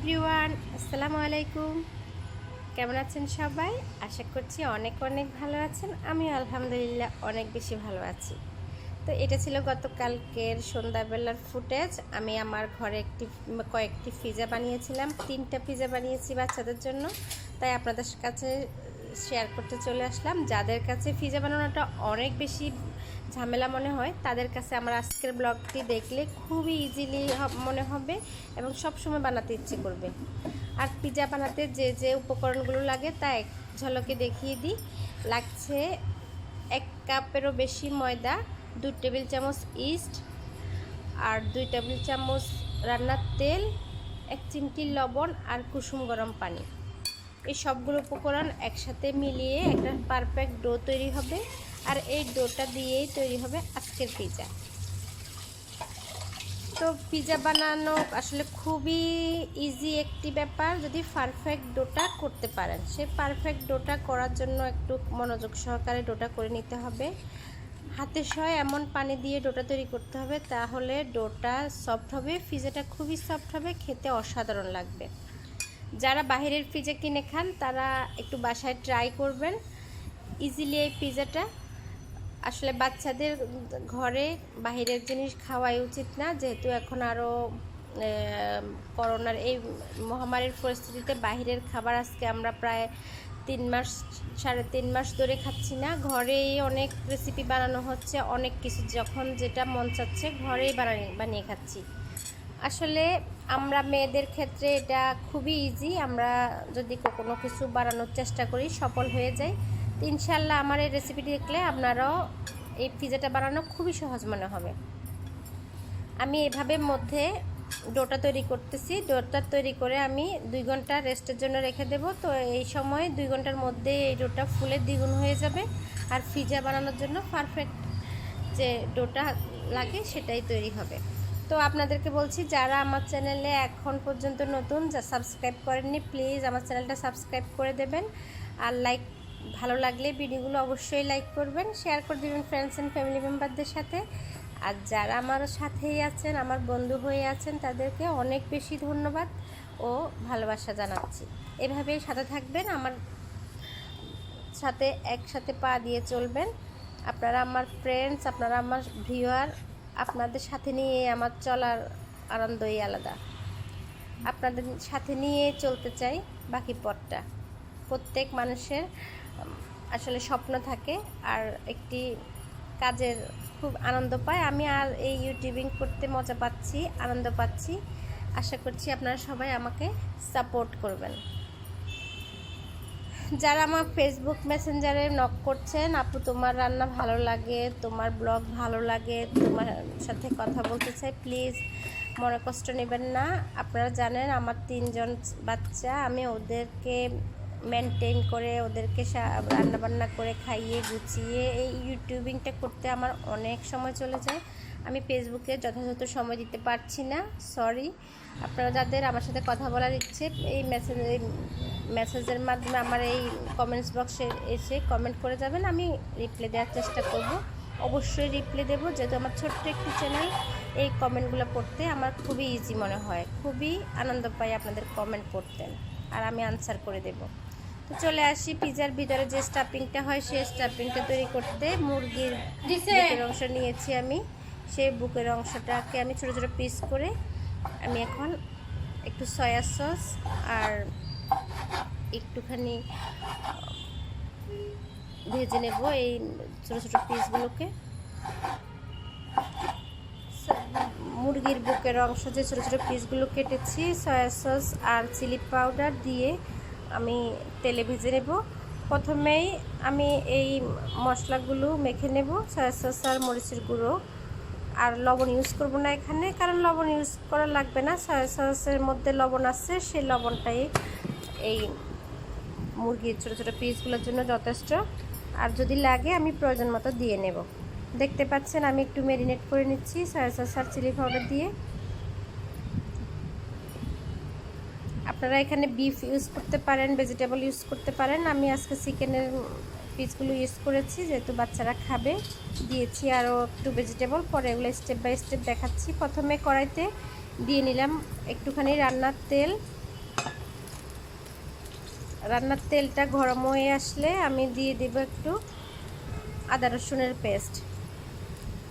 Everyone, আসসালামু আলাইকুম। কেমন আছেন সবাই? আশা করছি অনেক অনেক ভালো আছেন। আমি আলহামদুলিল্লাহ অনেক বেশি ভালো আছি। তো এটা ছিল গতকালকের সন্ধ্যাবেলার ফুটেজ। আমি আমার ঘরে কয়েকটি পিজা বানিয়েছিলাম, 3টা পিজা বানিয়েছি বাচ্চাদের জন্য। তাই আপনাদের কাছে শেয়ার করতে চলে আসলাম। যাদের কাছে পিজা বানানোটা অনেক বেশি ঝামেলা মনে হয়, তাদের কাছে আমার আজকের ব্লগটি দেখলে খুবই ইজিলি মনে হবে এবং সব সময় বানাতে ইচ্ছে করবে। আর পিজা বানাতে যে যে উপকরণগুলো লাগে তা এক ঝলকে দেখিয়ে দিই। লাগছে 1 কাপেরও বেশি ময়দা, 2 টেবিল চামচ ইস্ট, আর 2 টেবিল চামচ রান্নার তেল, 1 চিমটি লবণ আর কুসুম গরম পানি। এই সবগুলো উপকরণ একসাথে মিলিয়ে একটা পারফেক্ট ডো তৈরি হবে। আর এই ডোটা দিয়েই তৈরি হবে আজকের পিজা। তো পিজা বানানো আসলে খুবই ইজি একটি ব্যাপার, যদি পারফেক্ট ডোটা করতে পারেন। সেই পারফেক্ট ডোটা করার জন্য একটু মনোযোগ সহকারে ডোটা করে নিতে হবে। হাতে সয় এমন পানি দিয়ে ডোটা তৈরি করতে হবে, তাহলে ডোটা সফট হবে, পিজাটা খুবই সফট হবে, খেতে অসাধারণ লাগবে। যারা বাইরের পিজা কিনে খান তারা একটু বাসায় ট্রাই করবেন। ইজিলি এই পিজাটা আসলে বাচ্চাদের ঘরে বাইরের জিনিস খাওয়াই উচিত না, যেহেতু এখন আরও করোনার এই মহামারীর পরিস্থিতিতে বাইরের খাবার আজকে আমরা প্রায় 3 মাস ধরে খাচ্ছি না। ঘরেই অনেক রেসিপি বানানো হচ্ছে, অনেক কিছু যখন যেটা মন চাচ্ছে ঘরেই বানিয়ে খাচ্ছি। আসলে আমরা মেয়েদের ক্ষেত্রে এটা খুবই ইজি, আমরা যদি কোনো কিছু বানানোর চেষ্টা করি সফল হয়ে যায়। তো ইনশাল্লাহ আমার এই রেসিপিটি দেখলে আপনারাও এই পিজাটা বানানো খুবই সহজ মনে হবে। আমি এভাবে মধ্যে ডোটা তৈরি করতেছি। ডোটা তৈরি করে আমি 2 ঘন্টা রেস্টের জন্য রেখে দেব। তো এই সময় 2 ঘন্টার মধ্যে এই ডোটা ফুলে দ্বিগুণ হয়ে যাবে, আর পিজা বানানোর জন্য পারফেক্ট যে ডোটা লাগে সেটাই তৈরি হবে। তো আপনাদেরকে বলছি, যারা আমার চ্যানেলে এখন পর্যন্ত নতুন, যা সাবস্ক্রাইব করেননি, প্লিজ আমার চ্যানেলটা সাবস্ক্রাইব করে দেবেন। আর ভালো লাগলে ভিডিওগুলো অবশ্যই লাইক করবেন, শেয়ার করে দেবেন ফ্রেন্ডস অ্যান্ড ফ্যামিলি মেম্বারদের সাথে। আর যারা আমার সাথেই আছেন, আমার বন্ধু হয়ে আছেন, তাদেরকে অনেক বেশি ধন্যবাদ ও ভালোবাসা জানাচ্ছি। এভাবেই সাথে থাকবেন, আমার সাথে একসাথে পা দিয়ে চলবেন। আপনারা আমার ফ্রেন্ডস, আপনারা আমার ভিউয়ার, আপনাদের সাথে নিয়ে আমার চলার আনন্দই আলাদা। আপনাদের সাথে নিয়ে চলতে চাই বাকি পথটা। প্রত্যেক মানুষের আসলে স্বপ্ন থাকে আর একটি কাজের খুব আনন্দ পায়। আমি আর এই ইউটিউবিং করতে মজা পাচ্ছি, আনন্দ পাচ্ছি। আশা করছি আপনারা সবাই আমাকে সাপোর্ট করবেন। যারা আমার ফেসবুক মেসেঞ্জারে নক করছেন, আপু তোমার রান্না ভালো লাগে, তোমার ব্লগ ভালো লাগে, তোমার সাথে কথা বলতে চাই, প্লিজ মনে কষ্ট নেবেন না। আপনারা জানেন আমার 3 জন বাচ্চা, আমি ওদেরকে মেনটেন করে, ওদেরকে রান্নাবান্না করে খাইয়ে গুছিয়ে এই ইউটিউবিংটা করতে আমার অনেক সময় চলে যায়। আমি ফেসবুকে যথাযথ সময় দিতে পারছি না, সরি। আপনারা যাদের আমার সাথে কথা বলার ইচ্ছে, এই মেসেজের মাধ্যমে আমার এই কমেন্টস বক্সে এসে কমেন্ট করে যাবেন, আমি রিপ্লাই দেওয়ার চেষ্টা করব। অবশ্যই রিপ্লাই দেবো, যেহেতু আমার ছোট্ট একটি চ্যানেল। এই কমেন্টগুলো পড়তে আমার খুবই ইজি মনে হয়, খুবই আনন্দ পাই আপনাদের কমেন্ট পড়তে, আর আমি আনসার করে দেব। তো চলে আসি পিজার ভিতরে যে স্টাফিংটা হয়, সেই স্টাফিংটা তৈরি করতে। মুরগির বুকের অংশ নিয়েছি আমি, সেই বুকের অংশটাকে আমি ছোটো ছোটো পিস করে আমি এখন একটু সয়া সস আর একটুখানি ভেজে নেব এই ছোটো ছোটো পিসগুলোকে। মুরগির বুকের অংশ যে ছোটো ছোটো পিসগুলো কেটেছি, সয়া সস আর চিলি পাউডার দিয়ে আমি তেলে ভেজে নেব। প্রথমেই আমি এই মশলাগুলো মেখে নেব, সয়া সস আর মরিচের গুঁড়ো। আর লবণ ইউজ করব না এখানে, কারণ লবণ ইউজ করা লাগবে না, সয়া সসের মধ্যে লবণ আছে, সেই লবণটাই এই মুরগির ছোটো ছোটো পিসগুলোর জন্য যথেষ্ট। আর যদি লাগে আমি প্রয়োজন মতো দিয়ে নেব। দেখতে পাচ্ছেন আমি একটু ম্যারিনেট করে নিচ্ছি সয়া সস আর চিলি পাউডার দিয়ে। আপনারা এখানে বিফ ইউজ করতে পারেন, ভেজিটেবল ইউজ করতে পারেন। আমি আজকে চিকেনের পিসগুলো ইউজ করেছি, যেহেতু বাচ্চারা খাবে। দিয়েছি আরও একটু ভেজিটেবল, পরে এগুলো স্টেপ বাই স্টেপ দেখাচ্ছি। প্রথমে কড়াইতে দিয়ে নিলাম একটুখানি রান্নার তেল, রান্নার তেলটা গরম হয়ে আসলে আমি দিয়ে দেব একটু আদা রসুনের পেস্ট,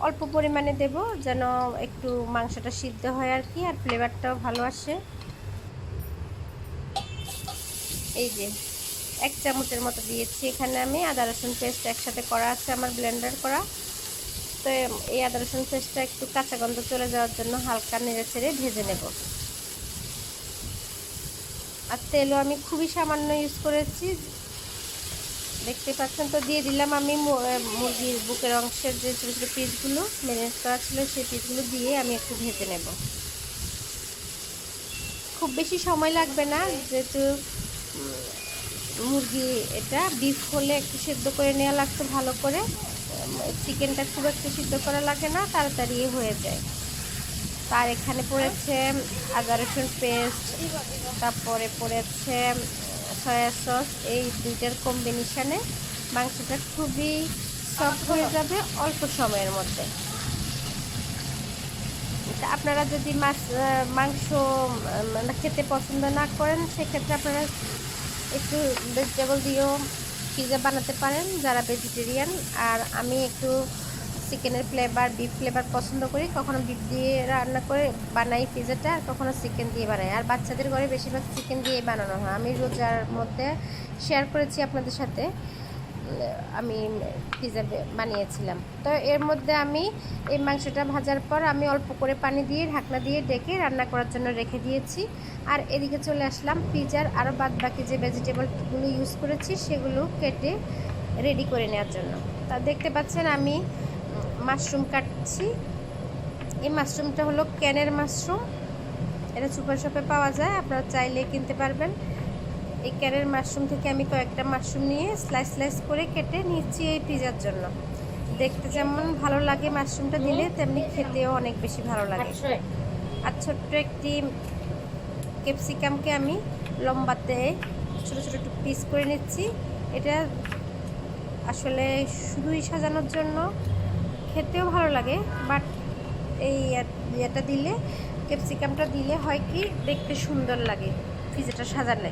অল্প পরিমাণে দেব যেন একটু মাংসটা সিদ্ধ হয় আর কি, আর ফ্লেভারটাও ভালো আসে। এই যে 1 চামচের মতো দিয়েছি এখানে আমি আদা রসুন পেস্ট, একসাথে করা আছে আমার ব্লেন্ডার করা। তো এই আদা রসুন পেস্টটা একটু কাঁচা গন্ধ চলে যাওয়ার জন্য হালকা নেড়ে চেড়ে ভেজে নেব। আর তেলও আমি খুবই সামান্য ইউজ করেছি, দেখতে পাচ্ছেন। তো দিয়ে দিলাম আমি মুরগির বুকের অংশের যে ছোটো ছোটো পিসগুলো ম্যারিনেট করা ছিল, সেই পিসগুলো দিয়ে আমি একটু ভেজে নেব। খুব বেশি সময় লাগবে না, যেহেতু মুরগি এটা বিফ হলে একটু সেদ্ধ করে নেওয়া লাগতো ভালো করে, চিকেনটা খুব একটু সিদ্ধ করা লাগে না, তাড়াতাড়ি হয়ে যায়। তার এখানে পড়েছে আদা রসুন পেস্ট, তারপরে পড়েছে সয়া সস, এই দুইটার কম্বিনেশানে মাংসটা খুবই সফট হয়ে যাবে অল্প সময়ের মধ্যে। আপনারা যদি মাংস খেতে পছন্দ না করেন, সেক্ষেত্রে আপনারা একটু ভেজিটেবল দিয়েও পিৎজা বানাতে পারেন যারা ভেজিটেরিয়ান। আর আমি একটু চিকেনের ফ্লেভার, বিফ ফ্লেভার পছন্দ করি, কখনো বিফ দিয়ে রান্না করে বানাই পিৎজাটা, আর কখনো চিকেন দিয়ে বানাই। আর বাচ্চাদের ঘরে বেশিরভাগ চিকেন দিয়ে বানানো হয়। আমি রোজার মধ্যে শেয়ার করেছি আপনাদের সাথে, আমি পিৎজা বানিয়েছিলাম। তো এর মধ্যে আমি এই মাংসটা ভাজার পর আমি অল্প করে পানি দিয়ে ঢাকনা দিয়ে ডেকে রান্না করার জন্য রেখে দিয়েছি। আর এদিকে চলে আসলাম পিৎজার আরও বাদ বাকি যে ভেজিটেবলগুলো ইউজ করেছি সেগুলো কেটে রেডি করে নেওয়ার জন্য। তা দেখতে পাচ্ছেন আমি মাশরুম কাটছি। এই মাশরুমটা হলো ক্যানের মাশরুম, এটা সুপার শপে পাওয়া যায়, আপনারা চাইলে কিনতে পারবেন। এই ক্যানের মাশরুম থেকে আমি কয়েকটা মাশরুম নিয়ে স্লাইস করে কেটে নিচ্ছি এই পিৎজার জন্য। দেখতে যেমন ভালো লাগে মাশরুমটা দিলে, তেমনি খেতেও অনেক বেশি ভালো লাগে। আর ছোট্ট একটি ক্যাপসিকামকে আমি লম্বাতে ছোটো ছোটো একটু পিস করে নিচ্ছি। এটা আসলে শুধুই সাজানোর জন্য, খেতেও ভালো লাগে, বাট এই এটা দিলে, ক্যাপসিকামটা দিলে হয় কি দেখতে সুন্দর লাগে পিৎজাটা সাজালে।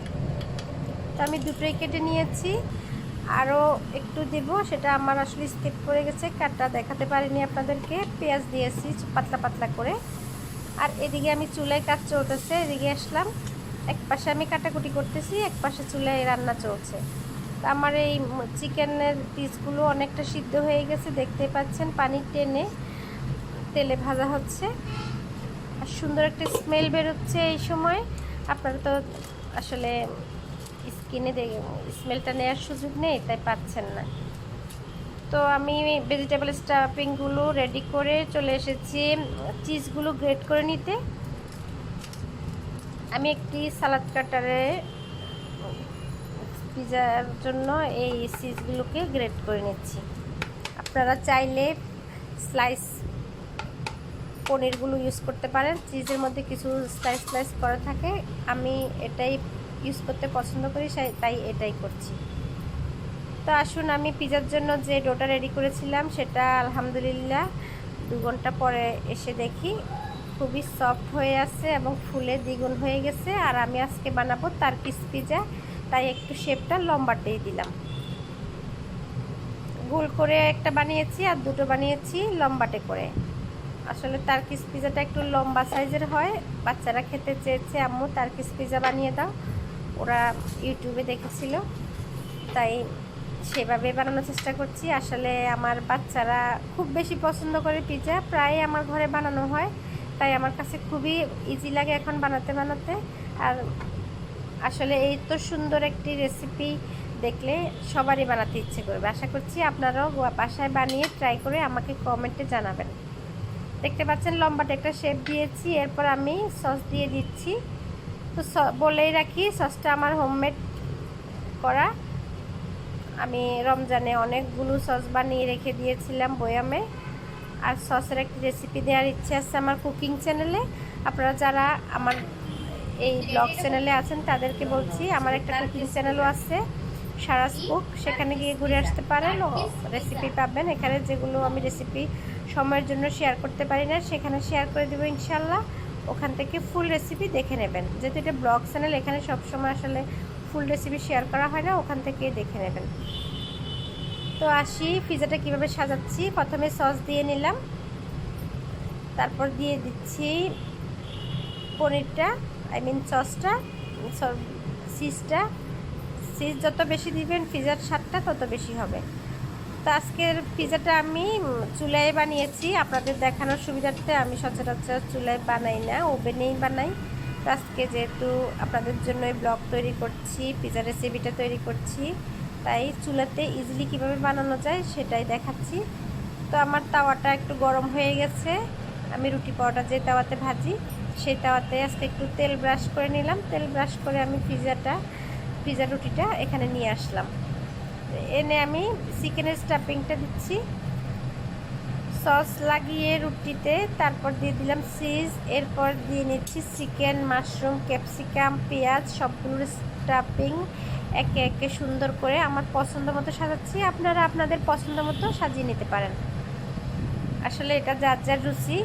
তো আমি দুটোই কেটে নিয়েছি, আরও একটু দেব, সেটা আমার আসলে স্কিপ করে গেছে, কাটটা দেখাতে পারিনি আপনাদেরকে। পেঁয়াজ দিয়েছি পাতলা পাতলা করে। আর এদিকে আমি চুলায় কাজ চলতেছে, এদিকে আসলাম, এক পাশে আমি কাটাকুটি করতেছি, এক পাশে চুলায় রান্না চলছে। তো আমার এই চিকেনের পিসগুলো অনেকটা সিদ্ধ হয়ে গেছে, দেখতে পাচ্ছেন পানি টেনে তেলে ভাজা হচ্ছে, আর সুন্দর একটা স্মেল বেরোচ্ছে। এই সময় আপনারা তো আসলে স্কিনে স্মেলটা নেওয়ার সুযোগ নেই, তাই পাচ্ছেন না। তো আমি ভেজিটেবল স্টাফিংগুলো রেডি করে চলে এসেছি চিজগুলো গ্রেট করে নিতে। আমি একটি সালাদ কাটারে পিৎজার জন্য এই চিজগুলোকে গ্রেট করে নিচ্ছি। আপনারা চাইলে স্লাইস পনিরগুলো ইউজ করতে পারেন, চিজের মধ্যে কিছু স্লাইস করা থাকে, আমি এটাই ইউজ করতে পছন্দ করি, তাই এটাই করছি। তো আসুন, আমি পিৎজার জন্য যে ডোটা রেডি করেছিলাম সেটা আলহামদুলিল্লাহ 2 ঘন্টা পরে এসে দেখি খুবই সফট হয়ে আছে এবং ফুলে দ্বিগুণ হয়ে গেছে। আর আমি আজকে বানাবো টার্কিশ পিৎজা, তাই একটু শেপটা লম্বাটেই দিলাম। গোল করে একটা বানিয়েছি আর দুটো বানিয়েছি লম্বাটে করে। আসলে টার্কিশ পিৎজাটা একটু লম্বা সাইজের হয়, বাচ্চারা খেতে চেয়েছে আম্মু টার্কিশ পিৎজা বানিয়ে দাও, ওরা ইউটিউবে দেখেছিল, তাই সেভাবে বানানোর চেষ্টা করছি। আসলে আমার বাচ্চারা খুব বেশি পছন্দ করে পিৎজা, প্রায় আমার ঘরে বানানো হয়, তাই আমার কাছে খুবই ইজি লাগে এখন বানাতে। আর আসলে এই তো সুন্দর একটি রেসিপি দেখলে সবারই বানাতে ইচ্ছে করবে। আশা করছি আপনারাও বাসায় বানিয়ে ট্রাই করে আমাকে কমেন্টে জানাবেন। দেখতে পাচ্ছেন লম্বাটে একটা শেপ দিয়েছি, এরপর আমি সস দিয়ে দিচ্ছি। তো বলেই রাখি, সসটা আমার হোমমেড করা। আমি রমজানে অনেকগুলো সস বানিয়ে রেখে দিয়েছিলাম বয়ামে। আর সসের একটি রেসিপি দেওয়ার ইচ্ছে আছে আমার কুকিং চ্যানেলে। আপনারা যারা আমার এই ব্লগ চ্যানেলে আছেন তাদেরকে বলছি, আমার একটা কুকিং চ্যানেলও আছে সারাস কুক, সেখানে গিয়ে ঘুরে আসতে পারেন, রেসিপি পাবেন। এখানে যেগুলো আমি রেসিপি সময়ের জন্য শেয়ার করতে পারি না, সেখানে শেয়ার করে দেবো ইনশাল্লাহ। ওখান থেকে ফুল রেসিপি দেখে নেবেন। যেহেতু এটা ব্লগ চ্যানেল, এখানে সবসময় আসলে ফুল রেসিপি শেয়ার করা হয় না, ওখান থেকেই দেখে নেবেন। তো আসি পিজাটা কিভাবে সাজাচ্ছি। প্রথমে সস দিয়ে নিলাম, তারপর দিয়ে দিচ্ছি পনিরটা, সসটা, চিজটা। চিজ যত বেশি দিবেন পিজার স্বাদটা তত বেশি হবে। তো আজকের পিজাটা আমি চুলায় বানিয়েছি, আপনাদের দেখানোর সুবিধার্থে। আমি সচরাচর চুলায় বানাই না, ওভেনেই বানাই। তো আজকে যেহেতু আপনাদের জন্য ব্লগ তৈরি করছি, পিজা রেসিপিটা তৈরি করছি, তাই চুলাতে ইজিলি কিভাবে বানানো যায় সেটাই দেখাচ্ছি। তো আমার তাওয়াটা একটু গরম হয়ে গেছে। আমি রুটি পাউডার যে তাওয়াতে ভাজি, সেই তাওয়াতে আজকে একটু তেল ব্রাশ করে নিলাম। তেল ব্রাশ করে আমি পিজা রুটিটা এখানে নিয়ে আসলাম। এনে আমি চিকেনের স্টাফিংটা দিচ্ছি সস লাগিয়ে রুটিতে, তারপর দিয়ে দিলাম চিজ, এরপর দিয়ে নিচ্ছি চিকেন, মাশরুম, ক্যাপসিকাম, পেঁয়াজ, সবগুলোর স্টাফিং একে একে সুন্দর করে আমার পছন্দ মতো সাজাচ্ছি। আপনারা আপনাদের পছন্দ মতো সাজিয়ে নিতে পারেন। আসলে এটা যার যার রুচি,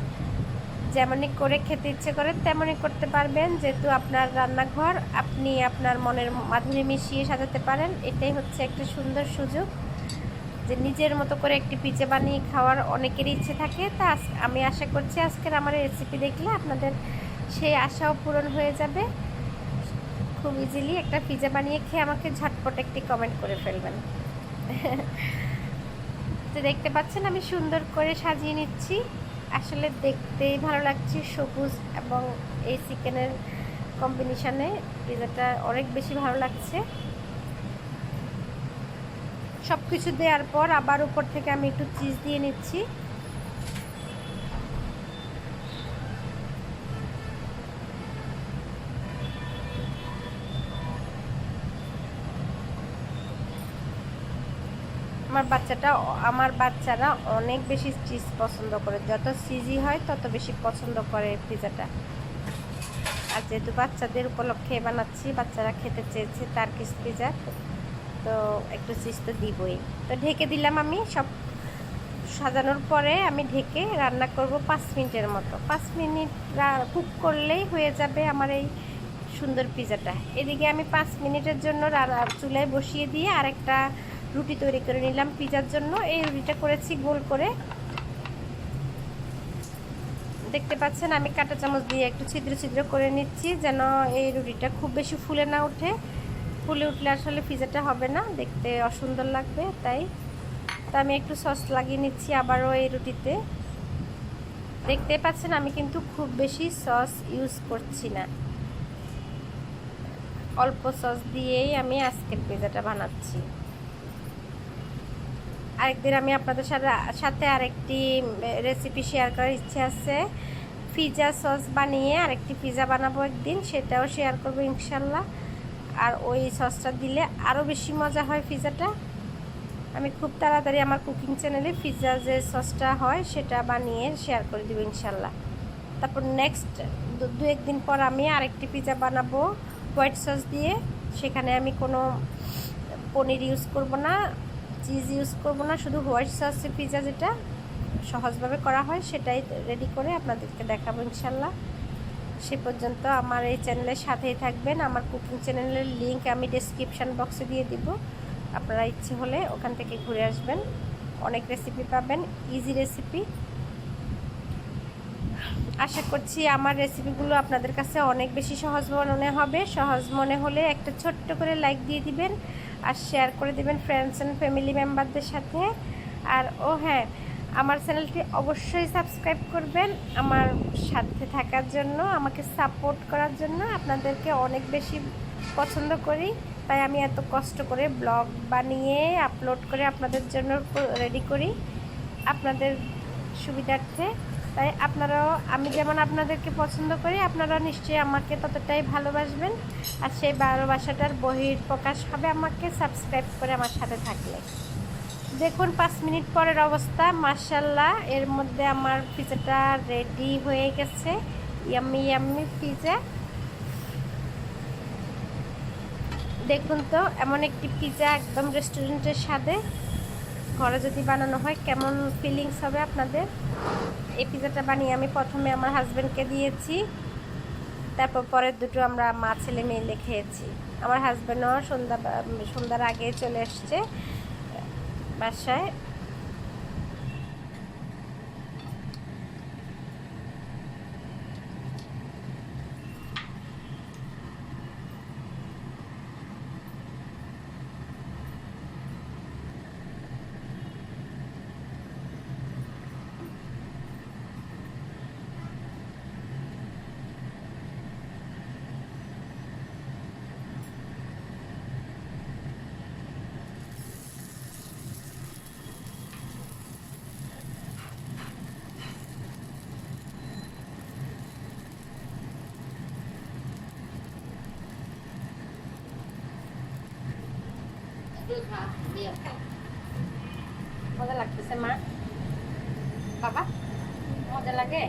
যেমনই করে খেতে ইচ্ছে করে তেমনই করতে পারবেন। যেহেতু আপনার রান্নাঘর, আপনি আপনার মনের মাধুরী মিশিয়ে সাজাতে পারেন। এটাই হচ্ছে একটা সুন্দর সুযোগ, যে নিজের মতো করে একটি পিজা বানিয়ে খাওয়ার অনেকেরই ইচ্ছে থাকে। তা আমি আশা করছি আজকের আমার রেসিপি দেখলে আপনাদের সেই আশাও পূরণ হয়ে যাবে। খুব ইজিলি একটা পিজা বানিয়ে খেয়ে আমাকে ঝটপট একটি কমেন্ট করে ফেলবেন। তো দেখতে পাচ্ছেন আমি সুন্দর করে সাজিয়ে নিচ্ছি। আসলে দেখতেই ভালো লাগছে, সবুজ এবং এই চিকেনের কম্বিনেশনে পিজাটা অনেক বেশি ভালো লাগছে। সব কিছু দেওয়ার পর আবার উপর থেকে আমি একটু চিজ দিয়ে নিচ্ছি। আমার বাচ্চারা অনেক বেশি চিজ পছন্দ করে, যত চিজি হয় তত বেশি পছন্দ করে পিজাটা। আর যেহেতু বাচ্চাদের উপলক্ষে বানাচ্ছি, বাচ্চারা খেতে চেয়েছে টার্কিশ পিজা, তো একটু চিজ তো দিবই। তো ঢেকে দিলাম। আমি সব সাজানোর পরে আমি ঢেকে রান্না করব 5 মিনিটের মতো। 5 মিনিট কুক করলেই হয়ে যাবে আমার এই সুন্দর পিজাটা। এদিকে আমি 5 মিনিটের জন্য চুলায় বসিয়ে দিয়ে আরেকটা রুটি তৈরি করে নিলাম পিজার জন্য। এই রুটিটা করেছি গোল করে, দেখতে পাচ্ছেন। আমি কাঁটা চামচ দিয়ে একটু ছিদ্র ছিদ্র করে নিচ্ছি, যেন এই রুটিটা খুব বেশি ফুলে না ওঠে। ফুলে উঠলে আসলে পিজাটা হবে না, দেখতে অসুন্দর লাগবে। তাই আমি একটু সস লাগিয়ে নিচ্ছি আবারও এই রুটিতে। দেখতে পাচ্ছেন আমি কিন্তু খুব বেশি সস ইউজ করছি না, অল্প সস দিয়েই আমি আজকের পিজাটা বানাচ্ছি। আরেকদিন আমি আপনাদের সাথে আরেকটি রেসিপি শেয়ার করার ইচ্ছে আছে। পিজা সস বানিয়ে আরেকটি পিজা বানাবো একদিন, সেটাও শেয়ার করবো ইনশাল্লাহ। আর ওই সসটা দিলে আরও বেশি মজা হয় পিজাটা। আমি খুব তাড়াতাড়ি আমার কুকিং চ্যানেলে পিজা যে সসটা হয় সেটা বানিয়ে শেয়ার করে দেবো ইনশাল্লাহ। তারপর নেক্সট 2-1 দিন পর আমি আরেকটি পিজা বানাবো হোয়াইট সস দিয়ে। সেখানে আমি কোনো পনির ইউজ করব না, চিজ ইউজ করব না, শুধু হোয়াইট সসে পিজা যেটা সহজভাবে করা হয় সেটাই রেডি করে আপনাদেরকে দেখাবো ইনশাল্লাহ। সে পর্যন্ত আমার এই চ্যানেলের সাথেই থাকবেন। আমার কুকিং চ্যানেলের লিংক আমি ডেসক্রিপশান বক্সে দিয়ে দিব, আপনারা ইচ্ছে হলে ওখান থেকে ঘুরে আসবেন। অনেক রেসিপি পাবেন, ইজি রেসিপি। আশা করছি আমার রেসিপিগুলো আপনাদের কাছে অনেক বেশি সহজ মনে হবে। সহজ মনে হলে একটা ছোট্ট করে লাইক দিয়ে দিবেন আর শেয়ার করে দিবেন ফ্রেন্ডস অ্যান্ড ফ্যামিলি মেম্বারদের সাথে। আর হ্যাঁ, আমার চ্যানেলটি অবশ্যই সাবস্ক্রাইব করবেন আমার সাথে থাকার জন্য, আমাকে সাপোর্ট করার জন্য। আপনাদেরকে অনেক বেশি পছন্দ করি, তাই আমি এত কষ্ট করে ব্লগ বানিয়ে আপলোড করে আপনাদের জন্য রেডি করি আপনাদের সুবিধার্থে। তাই আপনারাও, আমি যেমন আপনাদেরকে পছন্দ করি, আপনারা নিশ্চয়ই আমাকে ততটাই ভালোবাসবেন। আর সেই ভালোবাসাটার বহিঃপ্রকাশ হবে আমাকে সাবস্ক্রাইব করে আমার সাথে থাকলে। দেখুন 5 মিনিট পরের অবস্থা, মাশাআল্লাহ, এর মধ্যে আমার পিজাটা রেডি হয়ে গেছে। Yummy yummy pizza. দেখুন তো, এমন একটি পিজা একদম রেস্টুরেন্টের স্বাদে ঘরে যদি বানানো হয় কেমন ফিলিংস হবে আপনাদের। এই পিজাটা বানিয়ে আমি প্রথমে আমার হাজব্যান্ডকে দিয়েছি, তারপর পরের দুটো আমরা মা ছেলে মিলে খেয়েছি। আমার হাজব্যান্ডও সন্ধ্যার আগে চলে এসছে বাসায়। মজা লাগতেছে মা, বাবা মজা লাগে।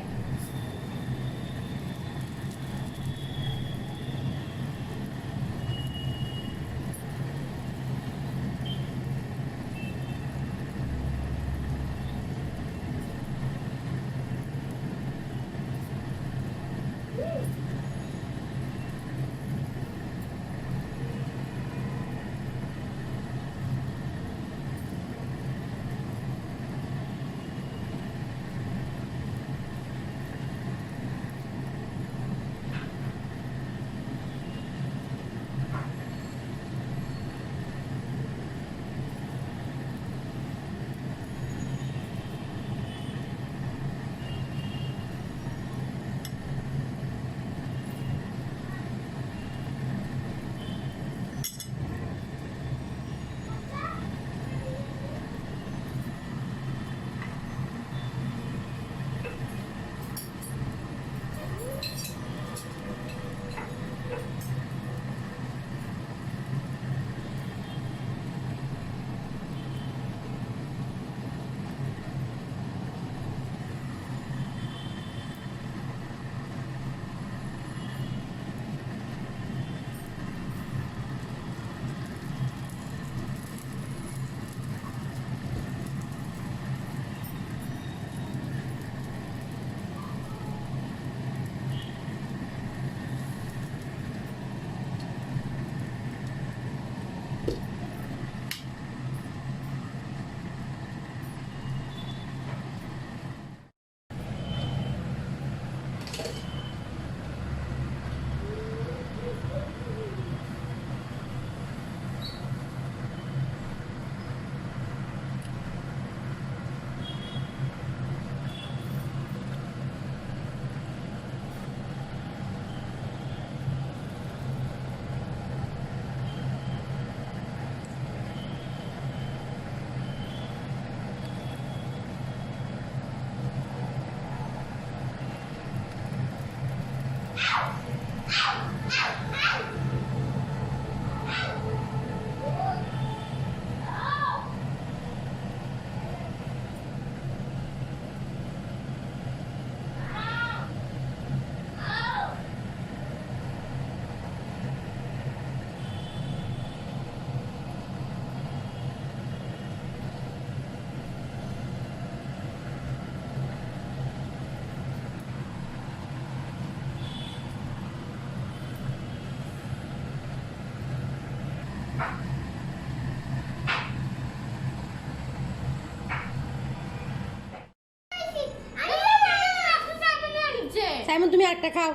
সাইমন তুমি আরেকটা খাও।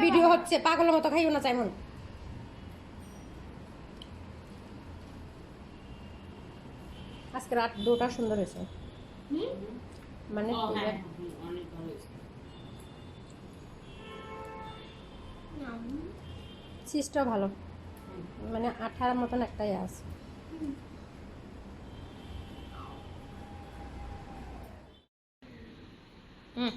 ভিডিও হচ্ছে, পাগলের মতো খাইও না সাইমন। আজকে রাত দুটা সুন্দর হয়েছে, মানে চিজটাও ভালো, মানে আঠার মতন একটাই আছে। হুম।